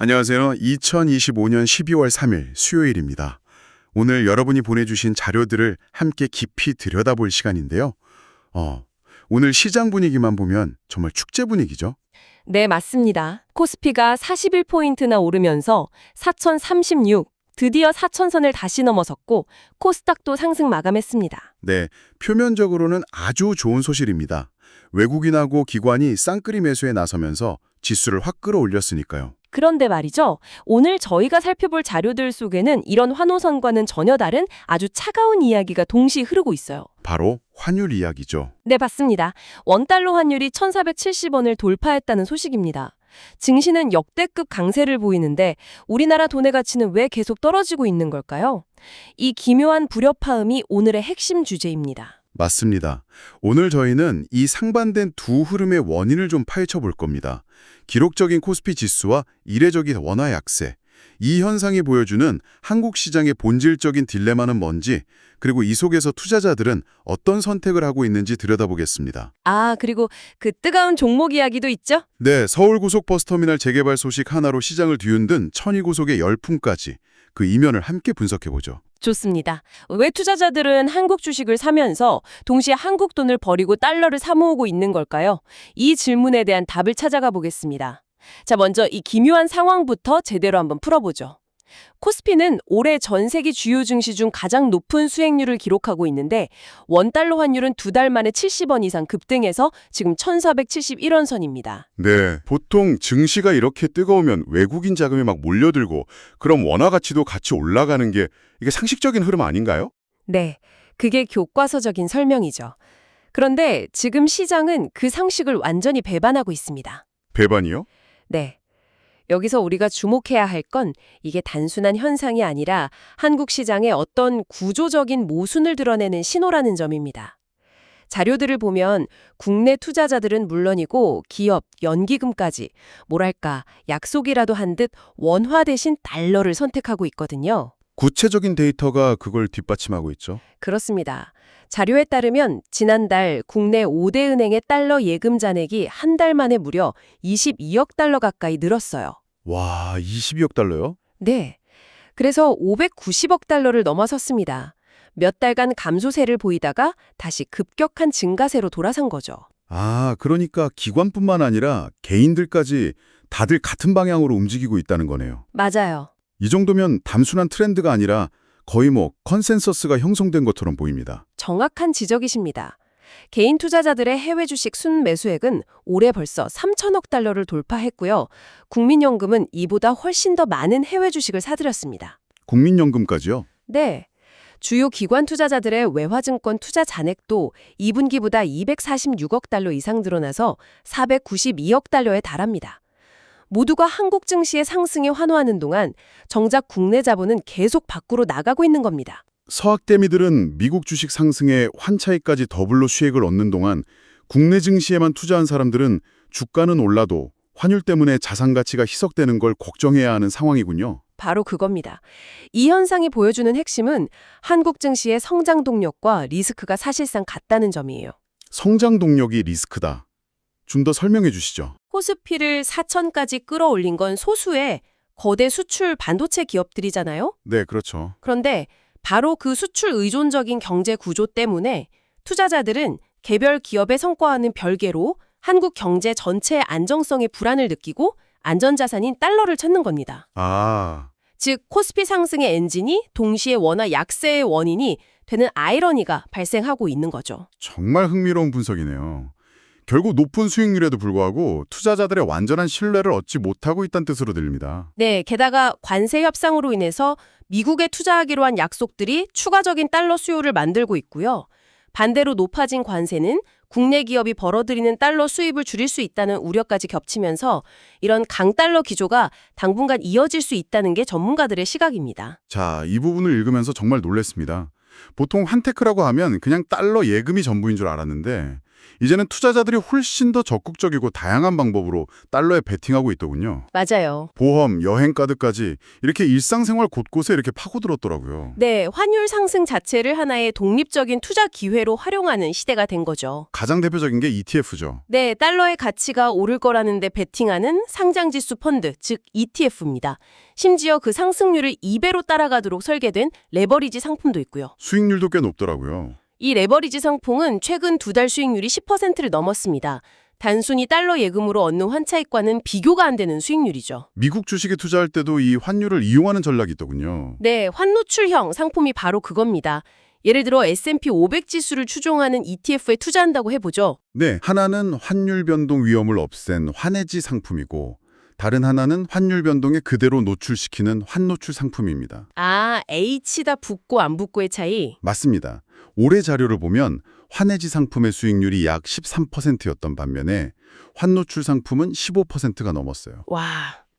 안녕하세요. 2025년 12월 3일 수요일입니다. 오늘 여러분이 보내주신 자료들을 함께 깊이 들여다볼 시간인데요. 오늘 시장 분위기만 보면 정말 축제 분위기죠. 네, 맞습니다. 코스피가 41포인트나 오르면서 4036, 드디어 4000선을 다시 넘어섰고 코스닥도 상승 마감했습니다. 네, 표면적으로는 아주 좋은 소식입니다. 외국인하고 기관이 쌍끌이 매수에 나서면서 지수를 확 끌어올렸으니까요. 그런데 말이죠. 오늘 저희가 살펴볼 자료들 속에는 이런 환호성과는 전혀 다른 아주 차가운 이야기가 동시에 흐르고 있어요. 바로 환율 이야기죠. 네, 맞습니다. 원달러 환율이 1470원을 돌파했다는 소식입니다. 증시는 역대급 강세를 보이는데 우리나라 돈의 가치는 왜 계속 떨어지고 있는 걸까요? 이 기묘한 불협화음이 오늘의 핵심 주제입니다. 맞습니다. 오늘 저희는 이 상반된 두 흐름의 원인을 좀 파헤쳐 볼 겁니다. 기록적인 코스피 지수와 이례적인 원화 약세. 이 현상이 보여주는 한국 시장의 본질적인 딜레마는 뭔지, 그리고 이 속에서 투자자들은 어떤 선택을 하고 있는지 들여다보겠습니다. 그리고 그 뜨거운 종목 이야기도 있죠? 네, 서울고속버스터미널 재개발 소식 하나로 시장을 뒤흔든 천이고속의 열풍까지 그 이면을 함께 분석해보죠. 좋습니다. 왜 투자자들은 한국 주식을 사면서 동시에 한국 돈을 버리고 달러를 사모으고 있는 걸까요? 이 질문에 대한 답을 찾아가 보겠습니다. 자, 먼저 이 기묘한 상황부터 제대로 한번 풀어보죠. 코스피는 올해 전 세계 주요 증시 중 가장 높은 수익률을 기록하고 있는데 원달러 환율은 두 달 만에 70원 이상 급등해서 지금 1471원 선입니다. 네, 보통 증시가 이렇게 뜨거우면 외국인 자금이 막 몰려들고 그럼 원화 가치도 같이 올라가는 게 이게 상식적인 흐름 아닌가요? 네, 그게 교과서적인 설명이죠. 그런데 지금 시장은 그 상식을 완전히 배반하고 있습니다. 배반이요? 네. 여기서 우리가 주목해야 할 건 이게 단순한 현상이 아니라 한국 시장의 어떤 구조적인 모순을 드러내는 신호라는 점입니다. 자료들을 보면 국내 투자자들은 물론이고 기업, 연기금까지 뭐랄까 약속이라도 한 듯 원화 대신 달러를 선택하고 있거든요. 구체적인 데이터가 그걸 뒷받침하고 있죠. 그렇습니다. 자료에 따르면 지난달 국내 5대 은행의 달러 예금 잔액이 한 달 만에 무려 22억 달러 가까이 늘었어요. 와, 22억 달러요? 네. 그래서 590억 달러를 넘어섰습니다. 몇 달간 감소세를 보이다가 다시 급격한 증가세로 돌아선 거죠. 그러니까 기관뿐만 아니라 개인들까지 다들 같은 방향으로 움직이고 있다는 거네요. 맞아요. 이 정도면 단순한 트렌드가 아니라 거의 컨센서스가 형성된 것처럼 보입니다. 정확한 지적이십니다. 개인 투자자들의 해외 주식 순매수액은 올해 벌써 3천억 달러를 돌파했고요. 국민연금은 이보다 훨씬 더 많은 해외 주식을 사들였습니다. 국민연금까지요? 네. 주요 기관 투자자들의 외화증권 투자 잔액도 2분기보다 246억 달러 이상 늘어나서 492억 달러에 달합니다. 모두가 한국 증시의 상승에 환호하는 동안 정작 국내 자본은 계속 밖으로 나가고 있는 겁니다. 서학대미들은 미국 주식 상승에 환차익까지 더블로 수익을 얻는 동안 국내 증시에만 투자한 사람들은 주가는 올라도 환율 때문에 자산 가치가 희석되는 걸 걱정해야 하는 상황이군요. 바로 그겁니다. 이 현상이 보여주는 핵심은 한국 증시의 성장 동력과 리스크가 사실상 같다는 점이에요. 성장 동력이 리스크다. 좀 더 설명해 주시죠. 코스피를 4천까지 끌어올린 건 소수의 거대 수출 반도체 기업들이잖아요. 네, 그렇죠. 그런데 바로 그 수출 의존적인 경제 구조 때문에 투자자들은 개별 기업의 성과와는 별개로 한국 경제 전체의 안정성에 불안을 느끼고 안전자산인 달러를 찾는 겁니다. 즉 코스피 상승의 엔진이 동시에 원화 약세의 원인이 되는 아이러니가 발생하고 있는 거죠. 정말 흥미로운 분석이네요. 결국 높은 수익률에도 불구하고 투자자들의 완전한 신뢰를 얻지 못하고 있다는 뜻으로 들립니다. 네, 게다가 관세 협상으로 인해서 미국에 투자하기로 한 약속들이 추가적인 달러 수요를 만들고 있고요. 반대로 높아진 관세는 국내 기업이 벌어들이는 달러 수입을 줄일 수 있다는 우려까지 겹치면서 이런 강달러 기조가 당분간 이어질 수 있다는 게 전문가들의 시각입니다. 자, 이 부분을 읽으면서 정말 놀랐습니다. 보통 한테크라고 하면 그냥 달러 예금이 전부인 줄 알았는데 이제는 투자자들이 훨씬 더 적극적이고 다양한 방법으로 달러에 베팅하고 있더군요. 맞아요. 보험, 여행카드까지 이렇게 일상생활 곳곳에 이렇게 파고들었더라고요. 네, 환율 상승 자체를 하나의 독립적인 투자 기회로 활용하는 시대가 된 거죠. 가장 대표적인 게 ETF죠. 네, 달러의 가치가 오를 거라는데 베팅하는 상장지수 펀드, 즉 ETF입니다. 심지어 그 상승률을 2배로 따라가도록 설계된 레버리지 상품도 있고요. 수익률도 꽤 높더라고요. 이 레버리지 상품은 최근 2달 수익률이 10%를 넘었습니다. 단순히 달러 예금으로 얻는 환차익과는 비교가 안 되는 수익률이죠. 미국 주식에 투자할 때도 이 환율을 이용하는 전략이 있더군요. 네, 환노출형 상품이 바로 그겁니다. 예를 들어 S&P 500 지수를 추종하는 ETF에 투자한다고 해보죠. 네, 하나는 환율 변동 위험을 없앤 환해지 상품이고 다른 하나는 환율 변동에 그대로 노출시키는 환노출 상품입니다. 아, H다 붙고 안 붙고의 차이? 맞습니다. 올해 자료를 보면 환해지 상품의 수익률이 약 13%였던 반면에 환노출 상품은 15%가 넘었어요. 와,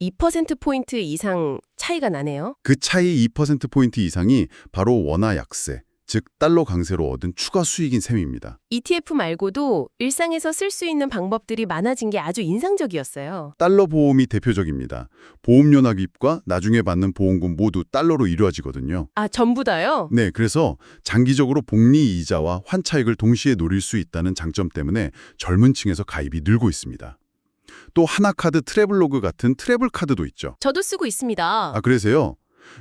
2%포인트 이상 차이가 나네요. 그 차이 2%포인트 이상이 바로 원화 약세, 즉 달러 강세로 얻은 추가 수익인 셈입니다. ETF 말고도 일상에서 쓸 수 있는 방법들이 많아진 게 아주 인상적이었어요. 달러 보험이 대표적입니다. 보험료 납입과 나중에 받는 보험금 모두 달러로 이루어지거든요. 아, 전부 다요? 네, 그래서 장기적으로 복리 이자와 환차익을 동시에 노릴 수 있다는 장점 때문에 젊은 층에서 가입이 늘고 있습니다. 또 하나카드 트래블로그 같은 트래블 카드도 있죠. 저도 쓰고 있습니다. 아, 그래서요.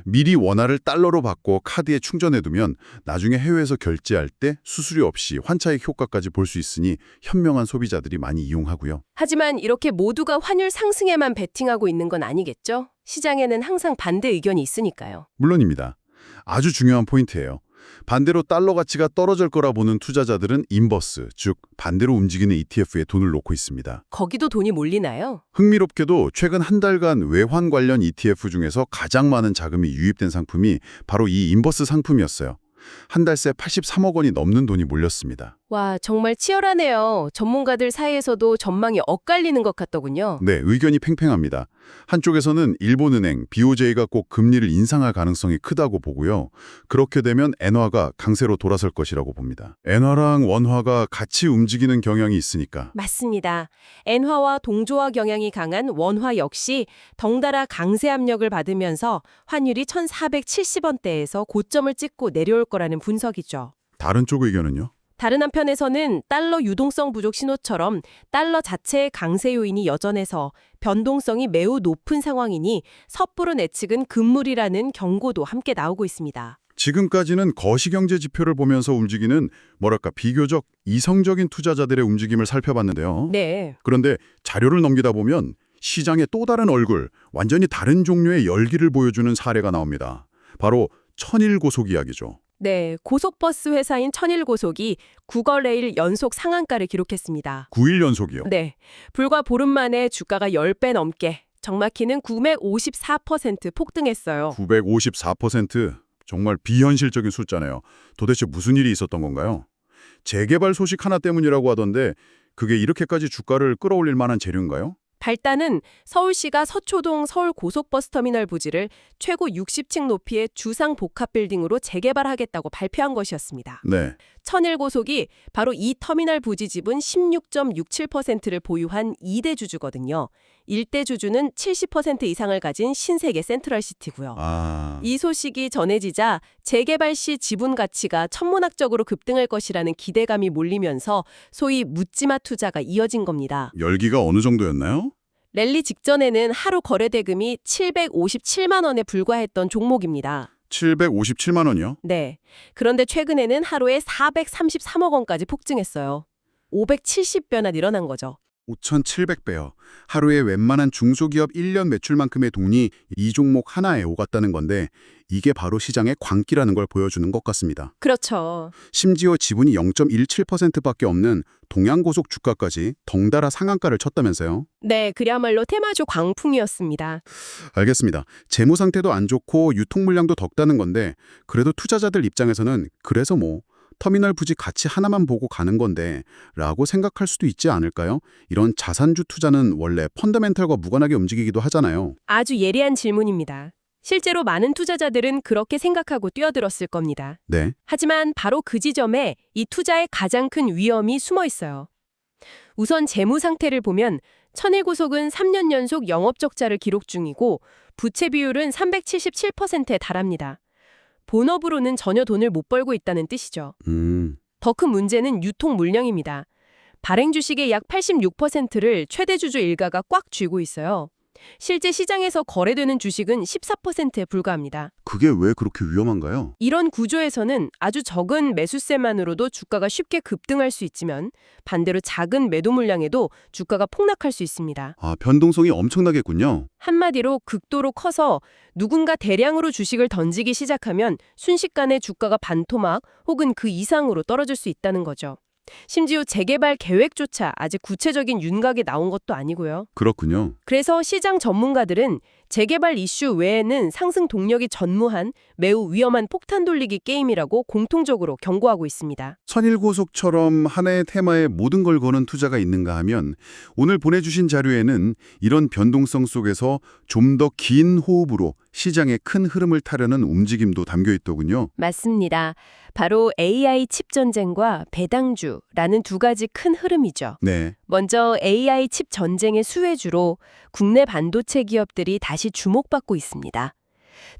미리 원화를 달러로 바꿔 카드에 충전해두면 나중에 해외에서 결제할 때 수수료 없이 환차익 효과까지 볼 수 있으니 현명한 소비자들이 많이 이용하고요. 하지만 이렇게 모두가 환율 상승에만 베팅하고 있는 건 아니겠죠? 시장에는 항상 반대 의견이 있으니까요. 물론입니다. 아주 중요한 포인트예요. 반대로 달러 가치가 떨어질 거라 보는 투자자들은 인버스, 즉 반대로 움직이는 ETF에 돈을 놓고 있습니다. 거기도 돈이 몰리나요? 흥미롭게도 최근 한 달간 외환 관련 ETF 중에서 가장 많은 자금이 유입된 상품이 바로 이 인버스 상품이었어요. 한 달 새 83억 원이 넘는 돈이 몰렸습니다. 와, 정말 치열하네요. 전문가들 사이에서도 전망이 엇갈리는 것 같더군요. 네, 의견이 팽팽합니다. 한쪽에서는 일본은행, BOJ가 꼭 금리를 인상할 가능성이 크다고 보고요. 그렇게 되면 엔화가 강세로 돌아설 것이라고 봅니다. 엔화랑 원화가 같이 움직이는 경향이 있으니까. 맞습니다. 엔화와 동조화 경향이 강한 원화 역시 덩달아 강세 압력을 받으면서 환율이 1,470원대에서 고점을 찍고 내려올 거라는 분석이죠. 다른 쪽 의견은요? 다른 한편에서는 달러 유동성 부족 신호처럼 달러 자체의 강세 요인이 여전해서 변동성이 매우 높은 상황이니 섣부른 예측은 금물이라는 경고도 함께 나오고 있습니다. 지금까지는 거시경제 지표를 보면서 움직이는 비교적 이성적인 투자자들의 움직임을 살펴봤는데요. 네. 그런데 자료를 넘기다 보면 시장의 또 다른 얼굴, 완전히 다른 종류의 열기를 보여주는 사례가 나옵니다. 바로 천일고속 이야기죠. 네, 고속버스 회사인 천일고속이 국어레일 연속 상한가를 기록했습니다. 9일 연속이요. 네, 불과 보름 만에 주가가 10배 넘게, 정확히는 954% 폭등했어요. 954%. 정말 비현실적인 숫자네요. 도대체 무슨 일이 있었던 건가요? 재개발 소식 하나 때문이라고 하던데 그게 이렇게까지 주가를 끌어올릴 만한 재료인가요? 발단은 서울시가 서초동 서울고속버스터미널 부지를 최고 60층 높이의 주상 복합빌딩으로 재개발하겠다고 발표한 것이었습니다. 네. 천일고속이 바로 이 터미널 부지 지분 16.67%를 보유한 2대 주주거든요. 1대 주주는 70% 이상을 가진 신세계 센트럴시티고요. 이 소식이 전해지자 재개발 시 지분 가치가 천문학적으로 급등할 것이라는 기대감이 몰리면서 소위 묻지마 투자가 이어진 겁니다. 열기가 어느 정도였나요? 랠리 직전에는 하루 거래 대금이 757만 원에 불과했던 종목입니다. 757만 원이요? 네. 그런데 최근에는 하루에 433억 원까지 폭증했어요. 570배나 늘어난 거죠. 5,700배요. 하루에 웬만한 중소기업 1년 매출만큼의 돈이 이 종목 하나에 오갔다는 건데 이게 바로 시장의 광기라는 걸 보여주는 것 같습니다. 그렇죠. 심지어 지분이 0.17%밖에 없는 동양고속 주가까지 덩달아 상한가를 쳤다면서요? 네, 그야말로 테마주 광풍이었습니다. 알겠습니다. 재무 상태도 안 좋고 유통 물량도 적다는 건데 그래도 투자자들 입장에서는 그래서 터미널 부지 가치 하나만 보고 가는 건데 라고 생각할 수도 있지 않을까요? 이런 자산주 투자는 원래 펀더멘털과 무관하게 움직이기도 하잖아요. 아주 예리한 질문입니다. 실제로 많은 투자자들은 그렇게 생각하고 뛰어들었을 겁니다. 네. 하지만 바로 그 지점에 이 투자의 가장 큰 위험이 숨어 있어요. 우선 재무 상태를 보면 천일고속은 3년 연속 영업적자를 기록 중이고 부채 비율은 377%에 달합니다. 본업으로는 전혀 돈을 못 벌고 있다는 뜻이죠. 더 큰 문제는 유통 물량입니다. 발행 주식의 약 86%를 최대 주주 일가가 꽉 쥐고 있어요. 실제 시장에서 거래되는 주식은 14%에 불과합니다. 그게 왜 그렇게 위험한가요? 이런 구조에서는 아주 적은 매수세만으로도 주가가 쉽게 급등할 수 있지만 반대로 작은 매도 물량에도 주가가 폭락할 수 있습니다. 아, 변동성이 엄청나겠군요. 한마디로 극도로 커서 누군가 대량으로 주식을 던지기 시작하면 순식간에 주가가 반토막 혹은 그 이상으로 떨어질 수 있다는 거죠. 심지어 재개발 계획조차 아직 구체적인 윤곽이 나온 것도 아니고요. 그렇군요. 그래서 시장 전문가들은 재개발 이슈 외에는 상승 동력이 전무한 매우 위험한 폭탄 돌리기 게임이라고 공통적으로 경고하고 있습니다. 천일고속처럼 하나의 테마에 모든 걸 거는 투자가 있는가 하면 오늘 보내주신 자료에는 이런 변동성 속에서 좀 더 긴 호흡으로 시장의 큰 흐름을 타려는 움직임도 담겨 있더군요. 맞습니다. 바로 AI 칩 전쟁과 배당주라는 두 가지 큰 흐름이죠. 네. 먼저 AI 칩 전쟁의 수혜주로 국내 반도체 기업들이 다시 주목받고 있습니다.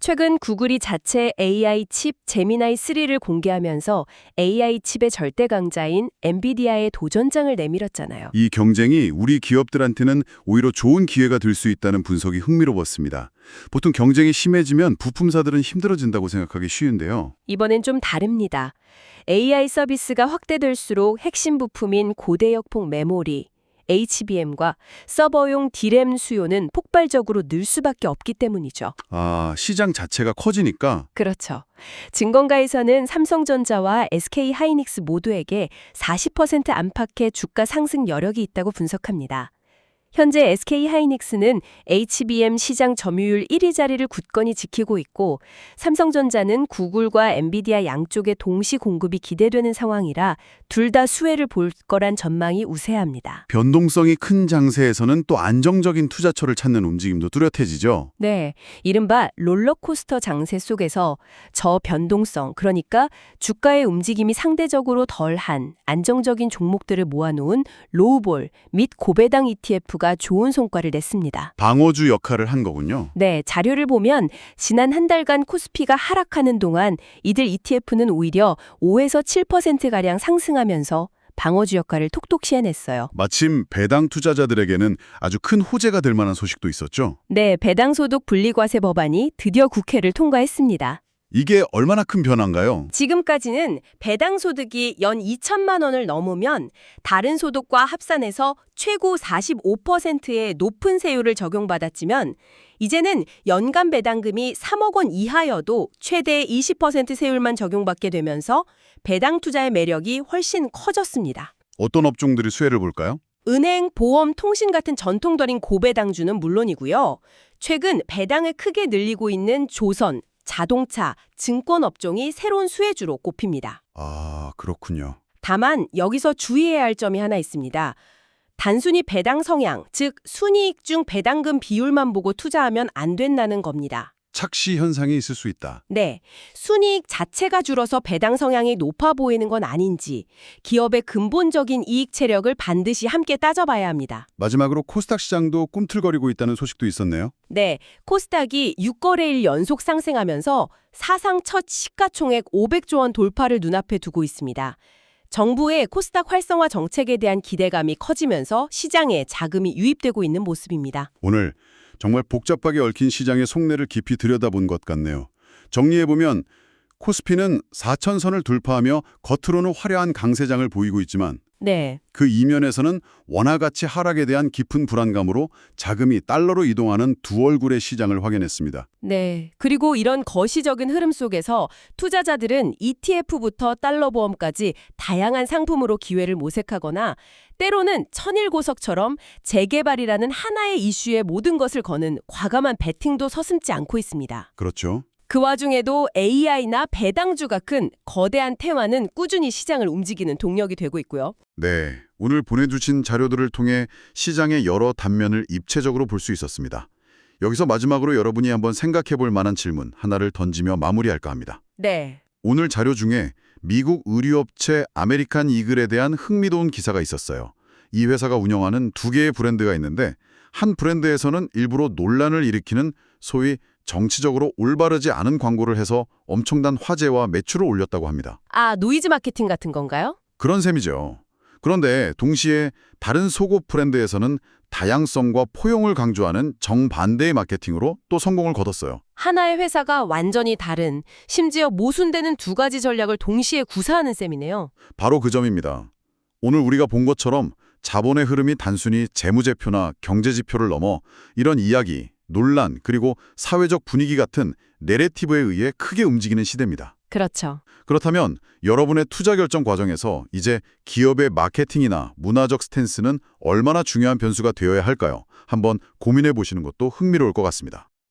최근 구글이 자체 AI 칩 제미나이 3를 공개하면서 AI 칩의 절대 강자인 엔비디아의 도전장을 내밀었잖아요. 이 경쟁이 우리 기업들한테는 오히려 좋은 기회가 될 수 있다는 분석이 흥미로웠습니다. 보통 경쟁이 심해지면 부품사들은 힘들어진다고 생각하기 쉬운데요. 이번엔 좀 다릅니다. AI 서비스가 확대될수록 핵심 부품인 고대역폭 메모리, HBM과 서버용 D램 수요는 폭발적으로 늘 수밖에 없기 때문이죠. 아, 시장 자체가 커지니까. 그렇죠. 증권가에서는 삼성전자와 SK하이닉스 모두에게 40% 안팎의 주가 상승 여력이 있다고 분석합니다. 현재 SK하이닉스는 HBM 시장 점유율 1위 자리를 굳건히 지키고 있고 삼성전자는 구글과 엔비디아 양쪽의 동시 공급이 기대되는 상황이라 둘 다 수혜를 볼 거란 전망이 우세합니다. 변동성이 큰 장세에서는 또 안정적인 투자처를 찾는 움직임도 뚜렷해지죠. 네, 이른바 롤러코스터 장세 속에서 저변동성, 그러니까 주가의 움직임이 상대적으로 덜한 안정적인 종목들을 모아놓은 로우볼 및 고배당 ETF가 좋은 성과를 냈습니다. 방어주 역할을 한 거군요. 네, 자료를 보면 지난 한 달간 코스피가 하락하는 동안 이들 ETF는 오히려 5에서 7%가량 상승하면서 방어주 역할을 톡톡히 해냈어요. 마침 배당 투자자들에게는 아주 큰 호재가 될 만한 소식도 있었죠. 네, 배당소득 분리과세 법안이 드디어 국회를 통과했습니다. 이게 얼마나 큰 변화인가요? 지금까지는 배당 소득이 연 2천만 원을 넘으면 다른 소득과 합산해서 최고 45%의 높은 세율을 적용받았지만 이제는 연간 배당금이 3억 원 이하여도 최대 20% 세율만 적용받게 되면서 배당 투자의 매력이 훨씬 커졌습니다. 어떤 업종들이 수혜를 볼까요? 은행, 보험, 통신 같은 전통적인 고배당주는 물론이고요. 최근 배당을 크게 늘리고 있는 조선, 자동차, 증권 업종이 새로운 수혜주로 꼽힙니다. 아, 그렇군요. 다만 여기서 주의해야 할 점이 하나 있습니다. 단순히 배당 성향, 즉 순이익 중 배당금 비율만 보고 투자하면 안 된다는 겁니다. 착시 현상이 있을 수 있다. 네, 순이익 자체가 줄어서 배당 성향이 높아 보이는 건 아닌지 기업의 근본적인 이익 체력을 반드시 함께 따져봐야 합니다. 마지막으로 코스닥 시장도 꿈틀거리고 있다는 소식도 있었네요. 네, 코스닥이 6거래일 연속 상승하면서 사상 첫 시가총액 500조 원 돌파를 눈앞에 두고 있습니다. 정부의 코스닥 활성화 정책에 대한 기대감이 커지면서 시장에 자금이 유입되고 있는 모습입니다. 오늘 정말 복잡하게 얽힌 시장의 속내를 깊이 들여다본 것 같네요. 정리해보면 코스피는 4천선을 돌파하며 겉으로는 화려한 강세장을 보이고 있지만 네, 그 이면에서는 원화 가치 하락에 대한 깊은 불안감으로 자금이 달러로 이동하는 두 얼굴의 시장을 확인했습니다. 네. 그리고 이런 거시적인 흐름 속에서 투자자들은 ETF부터 달러 보험까지 다양한 상품으로 기회를 모색하거나 때로는 천일고석처럼 재개발이라는 하나의 이슈에 모든 것을 거는 과감한 베팅도 서슴지 않고 있습니다. 그렇죠. 그 와중에도 AI나 배당주가 큰 거대한 테마는 꾸준히 시장을 움직이는 동력이 되고 있고요. 네, 오늘 보내주신 자료들을 통해 시장의 여러 단면을 입체적으로 볼 수 있었습니다. 여기서 마지막으로 여러분이 한번 생각해 볼 만한 질문 하나를 던지며 마무리할까 합니다. 네. 오늘 자료 중에 미국 의류업체 아메리칸 이글에 대한 흥미로운 기사가 있었어요. 이 회사가 운영하는 두 개의 브랜드가 있는데 한 브랜드에서는 일부러 논란을 일으키는 소위 정치적으로 올바르지 않은 광고를 해서 엄청난 화제와 매출을 올렸다고 합니다. 아, 노이즈 마케팅 같은 건가요? 그런 셈이죠. 그런데 동시에 다른 속옷 브랜드에서는 다양성과 포용을 강조하는 정반대의 마케팅으로 또 성공을 거뒀어요. 하나의 회사가 완전히 다른, 심지어 모순되는 두 가지 전략을 동시에 구사하는 셈이네요. 바로 그 점입니다. 오늘 우리가 본 것처럼 자본의 흐름이 단순히 재무제표나 경제지표를 넘어 이런 이야기, 논란, 그리고 사회적 분위기 같은 내레티브에 의해 크게 움직이는 시대입니다. 그렇죠. 그렇다면 여러분의 투자 결정 과정에서 이제 기업의 마케팅이나 문화적 스탠스는 얼마나 중요한 변수가 되어야 할까요? 한번 고민해 보시는 것도 흥미로울 것 같습니다.